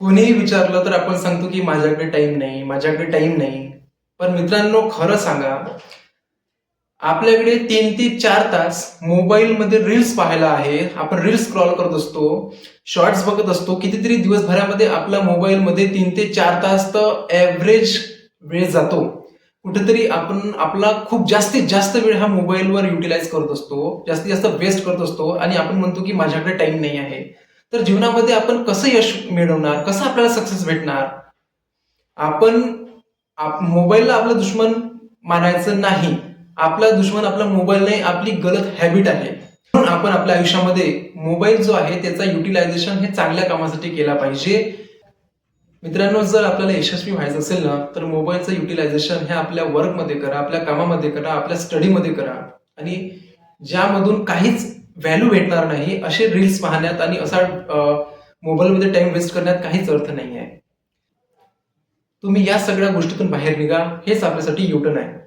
कोणीही विचारलं तर आपण सांगतो की माझ्याकडे टाइम नाही, माझ्याकडे टाइम नाही. पण मित्रांनो, खरं सांगा, आपल्याकडे 3 ते 4 तास मोबाईलमध्ये रील्स पाहायला आहे. आपण रील्स स्क्रॉल करत असतो, शॉर्ट्स बघत असतो. कितीतरी दिवसभरामध्ये आपल्या मोबाईलमध्ये 3 ते 4 तास तर एव्हरेज वेळ जातो. कुठेतरी आपण आपला खूप जास्तीत जास्त वेळ हा मोबाईलवर युटिलाइज करत असतो, जास्तीत जास्त वेस्ट करत असतो आणि आपण म्हणतो की माझ्याकडे टाइम नाही आहे. तर जीवनामध्ये आपण कसं यश मिळवणार, कसं आपल्याला सक्सेस भेटणार? आपण मोबाईलला आपला दुश्मन मानायचं नाही. आपला दुश्मन आपला मोबाईल नाही, आपली गलत हॅबिट आहे. म्हणून आपण आपल्या आयुष्यामध्ये मोबाईल जो आहे त्याचा युटिलायझेशन हे चांगल्या कामासाठी केला पाहिजे. मित्रांनो, जर आपल्याला यशस्वी व्हायचं असेल ना, तर मोबाईलचं युटिलायझेशन हे आपल्या वर्कमध्ये करा, आपल्या कामामध्ये करा, आपल्या स्टडीमध्ये करा आणि ज्यामधून काहीच व्हॅल्यू भेटणार नाही असे रील्स पाहण्यात आणि असा मोबाईलमध्ये टाइम वेस्ट करण्यात काहीच अर्थ नाही आहे. तुम्ही या सगळ्या गोष्टीतून बाहेर निघा. हेच आपल्यासाठी युटर्न आहे.